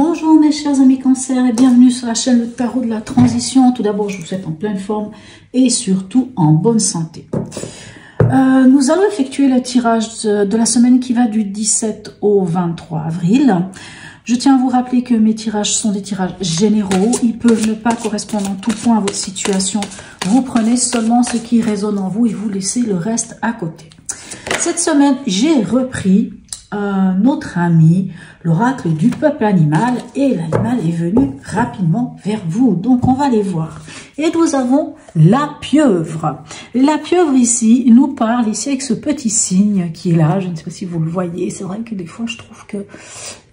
Bonjour mes chers amis Cancer et bienvenue sur la chaîne Le Tarot de la Transition. Tout d'abord, je vous souhaite en pleine forme et surtout en bonne santé. Nous allons effectuer le tirage de la semaine qui va du 17 au 23 avril. Je tiens à vous rappeler que mes tirages sont des tirages généraux. Ils peuvent ne pas correspondre en tout point à votre situation. Vous prenez seulement ce qui résonne en vous et vous laissez le reste à côté. Cette semaine, j'ai repris notre ami, l'oracle du peuple animal, et l'animal est venu rapidement vers vous. Donc, on va les voir. Et nous avons la pieuvre. La pieuvre ici nous parle ici avec ce petit signe qui est là. Je ne sais pas si vous le voyez. C'est vrai que des fois, je trouve que...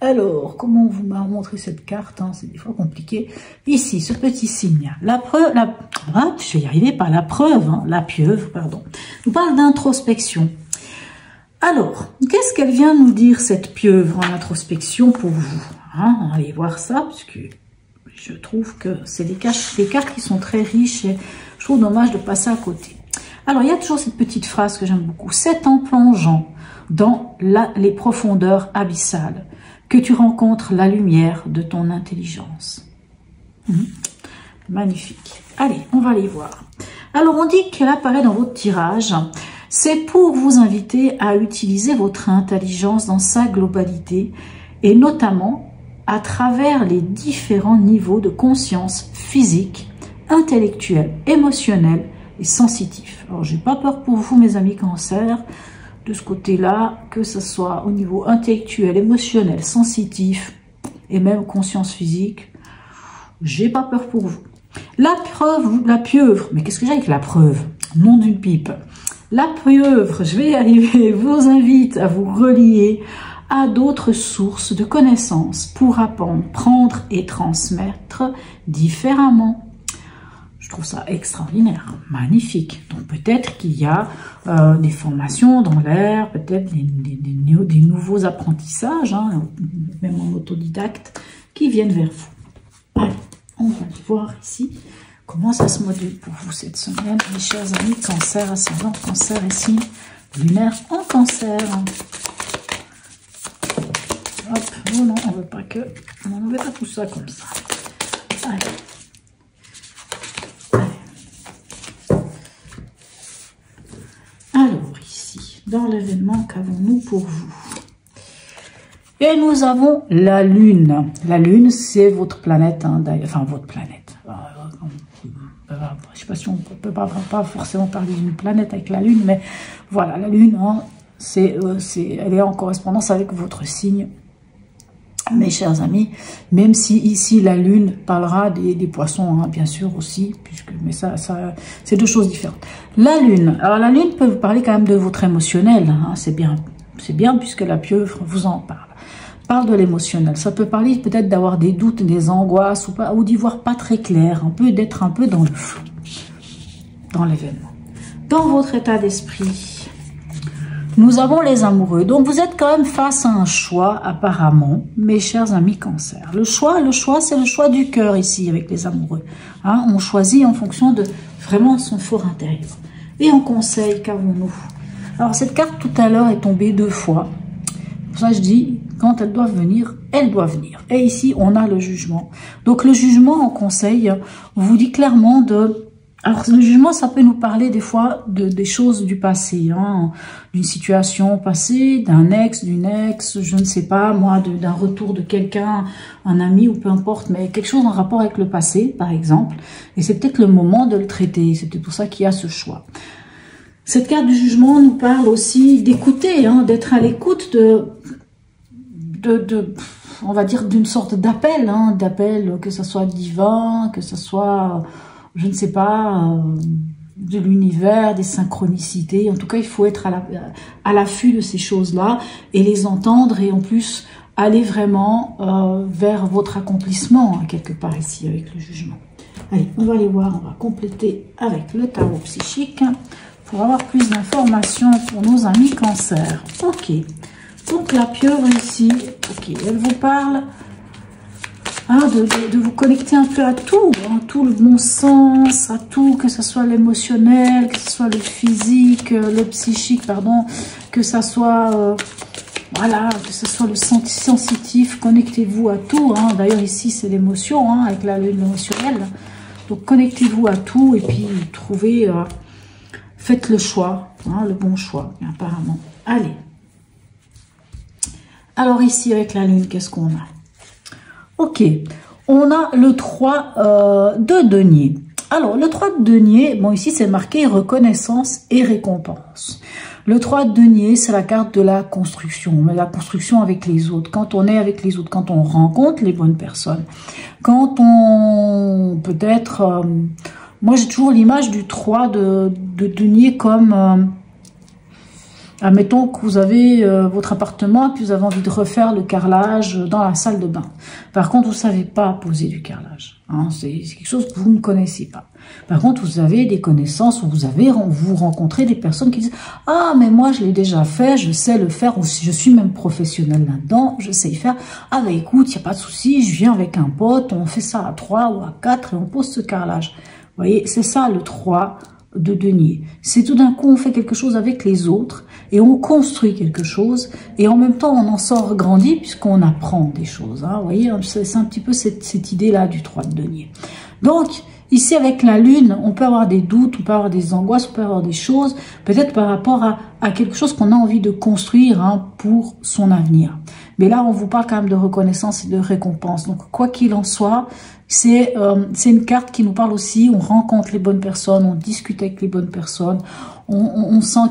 Alors, comment on vous m'a montré cette carte, hein, c'est des fois compliqué. Ici, ce petit signe. La preuve, je vais y arriver par la preuve, hein, la pieuvre, pardon, nous parle d'introspection. Alors, qu'est-ce qu'elle vient nous dire, cette pieuvre en introspection pour vous, hein? On va aller voir ça, parce que je trouve que c'est des cartes qui sont très riches et je trouve dommage de passer à côté. Alors, il y a toujours cette petite phrase que j'aime beaucoup. C'est en plongeant dans les profondeurs abyssales que tu rencontres la lumière de ton intelligence. Magnifique. Allez, on va les voir. Alors, on dit qu'elle apparaît dans votre tirage. C'est pour vous inviter à utiliser votre intelligence dans sa globalité et notamment à travers les différents niveaux de conscience physique, intellectuelle, émotionnelle et sensitif. Alors, j'ai pas peur pour vous, mes amis Cancer, de ce côté-là, que ce soit au niveau intellectuel, émotionnel, sensitif et même conscience physique. J'ai pas peur pour vous. La preuve, la pieuvre, mais qu'est-ce que j'ai avec la preuve? Nom d'une pipe. La pieuvre, je vais y arriver, vous invite à vous relier à d'autres sources de connaissances pour apprendre, prendre et transmettre différemment. Je trouve ça extraordinaire, magnifique. Donc peut-être qu'il y a des formations dans l'air, peut-être des nouveaux apprentissages, hein, même en autodidacte, qui viennent vers vous. Allez, on va voir ici. Comment ça se module pour vous cette semaine, mes chers amis Cancer, ascendant Cancer et signe lunaire en Cancer. Hop, oh non, on veut pas que... On ne veut pas tout ça comme ça. Allez. Alors, ici, dans l'événement, qu'avons-nous pour vous? Et nous avons la Lune. La Lune, c'est votre planète, hein, enfin votre planète. Je ne sais pas si on peut pas forcément parler d'une planète avec la Lune, mais voilà, la Lune, hein, elle est en correspondance avec votre signe, mes chers amis, même si ici la Lune parlera des poissons, hein, bien sûr aussi, mais ça c'est deux choses différentes. La Lune, alors la Lune peut vous parler quand même de votre émotionnel, hein, c'est bien puisque la pieuvre vous en parle. Parle de l'émotionnel. Ça peut parler peut-être d'avoir des doutes, des angoisses ou d'y voir pas très clair, d'être un peu dans le flou, dans l'événement. Dans votre état d'esprit, nous avons les amoureux. Donc vous êtes quand même face à un choix apparemment, mes chers amis Cancer. Le choix, c'est le choix du cœur ici avec les amoureux. Hein, on choisit en fonction de vraiment son fort intérieur. Et en conseil, qu'avons-nous? Alors cette carte tout à l'heure est tombée 2 fois. Pour ça je dis, quand elles doivent venir, elles doivent venir. Et ici, on a le jugement. Donc, le jugement en conseil vous dit clairement de... Alors, le jugement, ça peut nous parler des fois des choses du passé, hein, d'une situation passée, d'un ex, d'une ex, je ne sais pas, moi, d'un retour de quelqu'un, un ami ou peu importe, mais quelque chose en rapport avec le passé, par exemple. Et c'est peut-être le moment de le traiter. C'est peut-être pour ça qu'il y a ce choix. Cette carte du jugement nous parle aussi d'écouter, hein, d'être à l'écoute on va dire d'une sorte d'appel, hein, que ce soit divin, que ce soit, je ne sais pas, de l'univers, des synchronicités. En tout cas, il faut être à l'affût de ces choses-là et les entendre et en plus aller vraiment vers votre accomplissement, hein, quelque part ici avec le jugement. Allez, on va aller voir, on va compléter avec le tarot psychique pour avoir plus d'informations pour nos amis Cancer. Ok. Donc la pieuvre ici, ok, elle vous parle, hein, de vous connecter un peu à tout, hein, tout le bon sens, à tout, que ce soit l'émotionnel, que ce soit le physique, le psychique, pardon, que ce soit Voilà, que ce soit le sensitif, connectez-vous à tout. Hein. D'ailleurs, ici, c'est l'émotion, hein, avec la lune émotionnelle. Donc, connectez-vous à tout et puis trouvez, faites le choix, hein, le bon choix, apparemment. Allez. Alors, ici, avec la lune, qu'est-ce qu'on a? Ok, on a le 3 de denier. Alors, le 3 de denier, bon, ici, c'est marqué reconnaissance et récompense. Le 3 de denier, c'est la carte de la construction, mais la construction avec les autres. Quand on est avec les autres, quand on rencontre les bonnes personnes, quand on, peut-être, moi j'ai toujours l'image du 3 de denier comme, admettons que vous avez votre appartement, puis vous avez envie de refaire le carrelage dans la salle de bain. Par contre, vous ne savez pas poser du carrelage. Hein, c'est quelque chose que vous ne connaissez pas. Par contre, vous avez des connaissances, ou vous rencontrez des personnes qui disent « Ah, mais moi, je l'ai déjà fait, je sais le faire, ou je suis même professionnel là-dedans, je sais y faire. Ah, bah écoute, il n'y a pas de souci, je viens avec un pote, on fait ça à 3 ou à 4 et on pose ce carrelage. » Vous voyez, c'est ça le 3 de denier. C'est tout d'un coup, on fait quelque chose avec les autres et on construit quelque chose et en même temps, on en sort grandi puisqu'on apprend des choses. Hein, vous voyez, c'est un petit peu cette idée-là du 3 de denier. Donc, ici, avec la lune, on peut avoir des doutes, on peut avoir des angoisses, on peut avoir des choses, peut-être par rapport à quelque chose qu'on a envie de construire, hein, pour son avenir. Mais là, on vous parle quand même de reconnaissance et de récompense. Donc, quoi qu'il en soit, c'est une carte qui nous parle aussi, on rencontre les bonnes personnes, on discute avec les bonnes personnes, on sent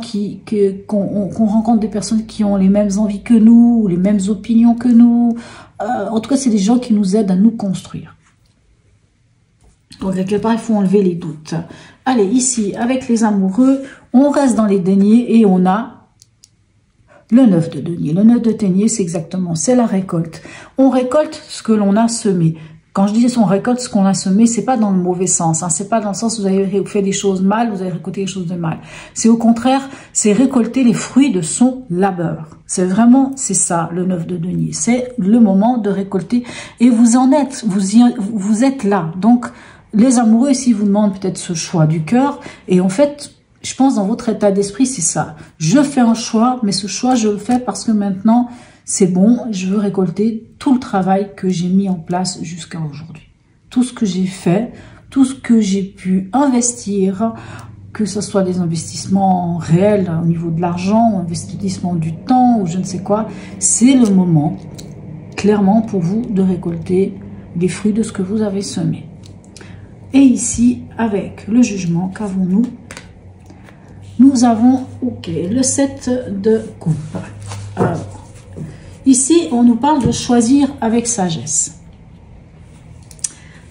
qu'on rencontre des personnes qui ont les mêmes envies que nous, ou les mêmes opinions que nous. En tout cas, c'est des gens qui nous aident à nous construire. Donc, quelque part, il faut enlever les doutes. Allez, ici, avec les amoureux, on reste dans les deniers et on a le 9 de denier. Le 9 de denier, c'est exactement, c'est la récolte. On récolte ce que l'on a semé. Quand je dis on récolte ce qu'on a semé, c'est pas dans le mauvais sens. Hein. C'est pas dans le sens où vous avez fait des choses mal, vous avez récolté des choses de mal. C'est au contraire, c'est récolter les fruits de son labeur. C'est vraiment, c'est ça, le 9 de denier. C'est le moment de récolter. Et vous en êtes, vous êtes là. Donc, les amoureux ici vous demandent peut-être ce choix du cœur. Et en fait, je pense dans votre état d'esprit, c'est ça. Je fais un choix, mais ce choix, je le fais parce que maintenant, c'est bon, je veux récolter tout le travail que j'ai mis en place jusqu'à aujourd'hui. Tout ce que j'ai fait, tout ce que j'ai pu investir, que ce soit des investissements réels au niveau de l'argent, ou investissement du temps, ou je ne sais quoi, c'est le moment, clairement, pour vous de récolter les fruits de ce que vous avez semé. Et ici, avec le jugement, qu'avons-nous? Nous avons, ok, le 7 de coupe. Alors, ici, on nous parle de choisir avec sagesse.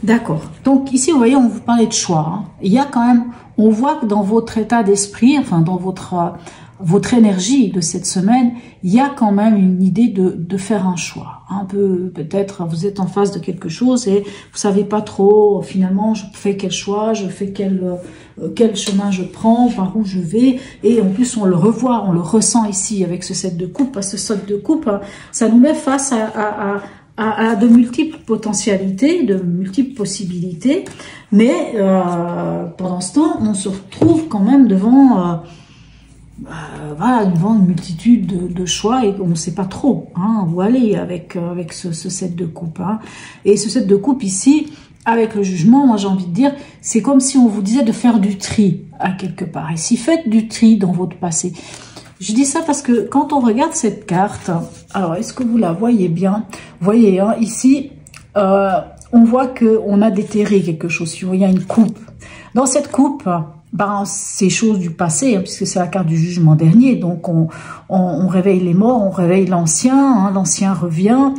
D'accord. Donc, ici, vous voyez, on vous parlait de choix. Hein. Il y a quand même, on voit que dans votre état d'esprit, enfin, dans votre énergie de cette semaine, il y a quand même une idée de faire un choix. Un peu, peut-être, vous êtes en face de quelque chose et vous savez pas trop, finalement, je fais quel choix, je fais quel chemin je prends, par où je vais. Et en plus, on le revoit, on le ressent ici avec ce 7 de coupe. Parce que ce 7 de coupe, ça nous met face à de multiples potentialités, de multiples possibilités. Mais pendant ce temps, on se retrouve quand même devant... voilà, devant une multitude de choix et on ne sait pas trop hein, où aller avec ce 7 de coupe. Hein. Et ce 7 de coupe ici, avec le jugement, moi j'ai envie de dire, c'est comme si on vous disait de faire du tri à quelque part. Et si faites du tri dans votre passé. Je dis ça parce que quand on regarde cette carte, alors est-ce que vous la voyez bien? Vous voyez, hein, ici, on voit qu'on a déterré quelque chose. Il y a une coupe. Dans cette coupe... Ben, c'est choses du passé, hein, puisque c'est la carte du jugement dernier. Donc, on réveille les morts, on réveille l'ancien, hein, l'ancien revient.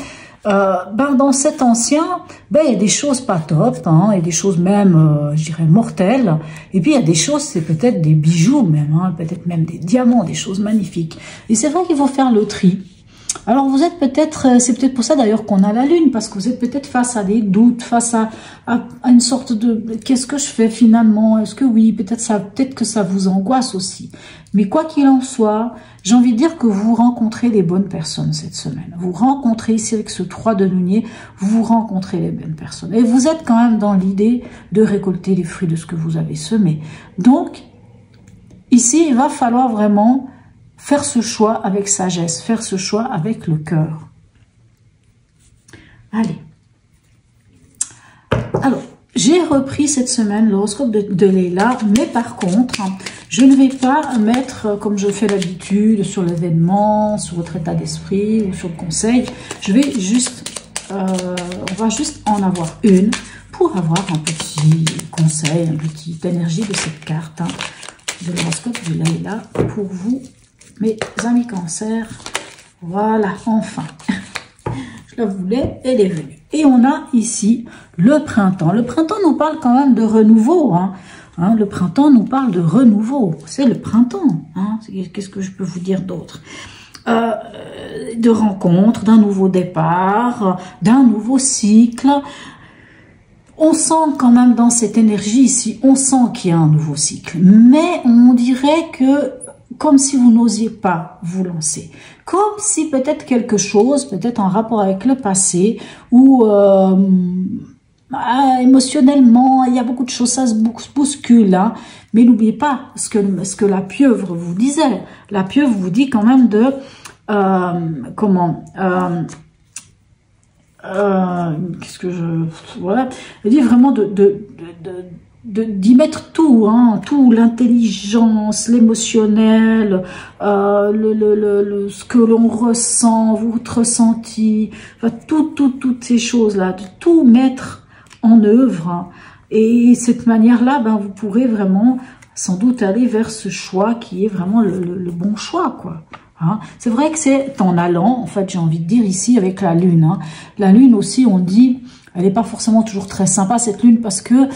Ben, dans cet ancien, ben, il y a des choses pas top, hein, il y a des choses même, je dirais, mortelles. Et puis, il y a des choses, c'est peut-être des bijoux même, hein, peut-être même des diamants, des choses magnifiques. Et c'est vrai qu'il faut faire le tri. Alors, vous êtes peut-être, c'est peut-être pour ça d'ailleurs qu'on a la lune, parce que vous êtes peut-être face à des doutes, face à une sorte de qu'est-ce que je fais finalement? Est-ce que oui, peut-être que ça vous angoisse aussi. Mais quoi qu'il en soit, j'ai envie de dire que vous rencontrez les bonnes personnes cette semaine. Vous rencontrez ici avec ce 3 de denier, vous rencontrez les bonnes personnes. Et vous êtes quand même dans l'idée de récolter les fruits de ce que vous avez semé. Donc, ici, il va falloir vraiment faire ce choix avec sagesse, faire ce choix avec le cœur. Allez. Alors, j'ai repris cette semaine l'horoscope de Leila, mais par contre, je ne vais pas mettre, comme je fais d'habitude, sur l'événement, sur votre état d'esprit ou sur le conseil. Je vais juste, on va juste en avoir une pour avoir un petit conseil, une petite énergie de cette carte de l'horoscope de Leila pour vous, mes amis cancer. Voilà, enfin. Je la voulais, elle est venue. Et on a ici le printemps. Le printemps nous parle quand même de renouveau. Le printemps nous parle de renouveau. C'est le printemps. Qu'est-ce que je peux vous dire d'autre? De rencontre, d'un nouveau départ, d'un nouveau cycle. On sent quand même dans cette énergie ici, on sent qu'il y a un nouveau cycle. Mais on dirait que comme si vous n'osiez pas vous lancer. Comme si peut-être quelque chose, peut-être en rapport avec le passé, ou émotionnellement, il y a beaucoup de choses, ça se bouscule. Mais n'oubliez pas ce que la pieuvre vous disait. La pieuvre vous dit quand même de... qu'est-ce que je... Voilà. Elle dit vraiment d'y mettre tout, tout, l'intelligence, l'émotionnel, ce que l'on ressent, votre ressenti, enfin, toutes ces choses-là, de tout mettre en œuvre. Et cette manière-là, vous pourrez vraiment, sans doute, aller vers ce choix qui est vraiment le bon choix, quoi. C'est vrai que c'est en allant, en fait, j'ai envie de dire ici, avec la lune. La lune aussi, on dit, elle n'est pas forcément toujours très sympa, cette lune, parce que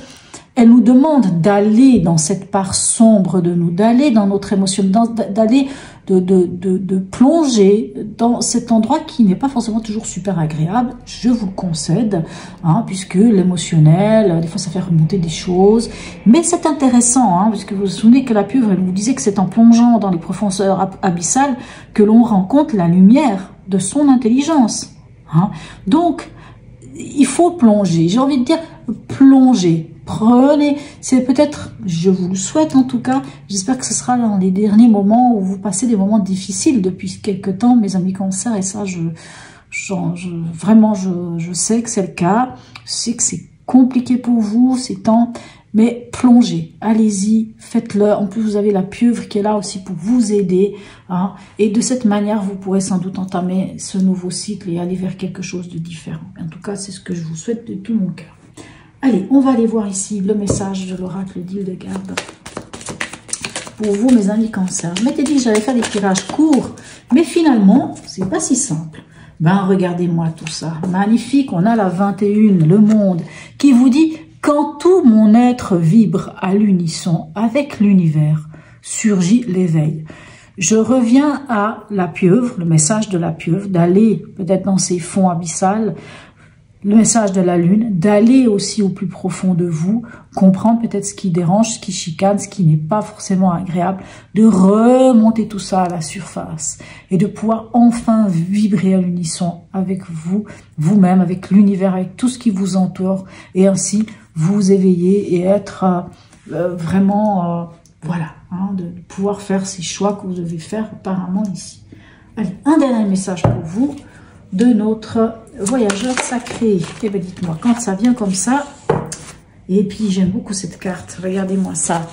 elle nous demande d'aller dans cette part sombre de nous, d'aller dans notre émotion, d'aller de plonger dans cet endroit qui n'est pas forcément toujours super agréable, je vous le concède, puisque l'émotionnel, des fois ça fait remonter des choses, mais c'est intéressant, puisque vous vous souvenez que la pieuvre, elle vous disait que c'est en plongeant dans les profondeurs abyssales que l'on rencontre la lumière de son intelligence. Donc, il faut plonger, j'ai envie de dire plonger. Prenez, c'est peut-être, je vous le souhaite en tout cas, j'espère que ce sera dans les derniers moments où vous passez des moments difficiles depuis quelque temps, mes amis cancer, et ça, vraiment, je sais que c'est le cas, je sais que c'est compliqué pour vous, ces temps, mais plongez, allez-y, faites-le. En plus, vous avez la pieuvre qui est là aussi pour vous aider, et de cette manière, vous pourrez sans doute entamer ce nouveau cycle et aller vers quelque chose de différent. En tout cas, c'est ce que je vous souhaite de tout mon cœur. Allez, on va aller voir ici le message de l'oracle d'Hildegarde. Pour vous, mes amis cancer. Je m'étais dit que j'allais faire des tirages courts, mais finalement, c'est pas si simple. Regardez-moi tout ça. Magnifique, on a la 21, le monde, qui vous dit « Quand tout mon être vibre à l'unisson avec l'univers, surgit l'éveil. » Je reviens à la pieuvre, le message de la pieuvre, d'aller peut-être dans ces fonds abyssales, le message de la lune, d'aller aussi au plus profond de vous, comprendre peut-être ce qui dérange, ce qui chicane, ce qui n'est pas forcément agréable, de remonter tout ça à la surface et de pouvoir enfin vibrer à l'unisson avec vous, vous-même, avec l'univers, avec tout ce qui vous entoure et ainsi vous éveiller et être vraiment, voilà, de pouvoir faire ces choix que vous devez faire apparemment ici. Allez, un dernier message pour vous de notre voyageur sacré. Eh bien, dites-moi, quand ça vient comme ça, et puis j'aime beaucoup cette carte, regardez-moi ça,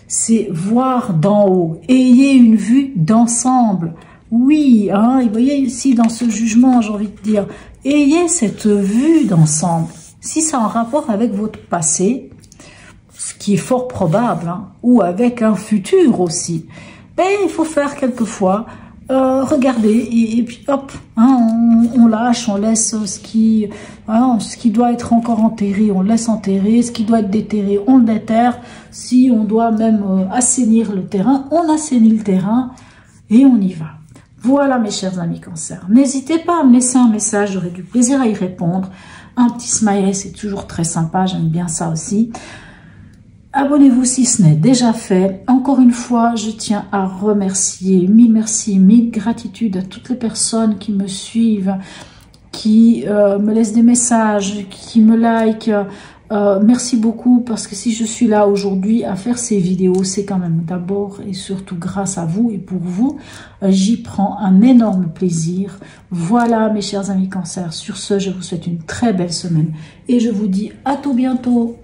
c'est voir d'en haut, ayez une vue d'ensemble. Oui, et vous voyez ici dans ce jugement, j'ai envie de dire, ayez cette vue d'ensemble. Si c'est en rapport avec votre passé, ce qui est fort probable, ou avec un futur aussi, ben, il faut faire quelquefois regardez et puis hop, on lâche, on laisse ce qui doit être encore enterré, on laisse enterrer, ce qui doit être déterré, on le déterre. Si on doit même assainir le terrain, on assainit le terrain et on y va. Voilà mes chers amis cancer. N'hésitez pas à me laisser un message, j'aurai du plaisir à y répondre. Un petit smiley, c'est toujours très sympa, j'aime bien ça aussi. Abonnez-vous si ce n'est déjà fait. Encore une fois, je tiens à remercier, mille merci, mille gratitudes à toutes les personnes qui me suivent, qui me laissent des messages, qui me like, Merci beaucoup, parce que si je suis là aujourd'hui à faire ces vidéos, c'est quand même d'abord et surtout grâce à vous et pour vous. J'y prends un énorme plaisir. Voilà mes chers amis Cancer, sur ce je vous souhaite une très belle semaine et je vous dis à tout bientôt.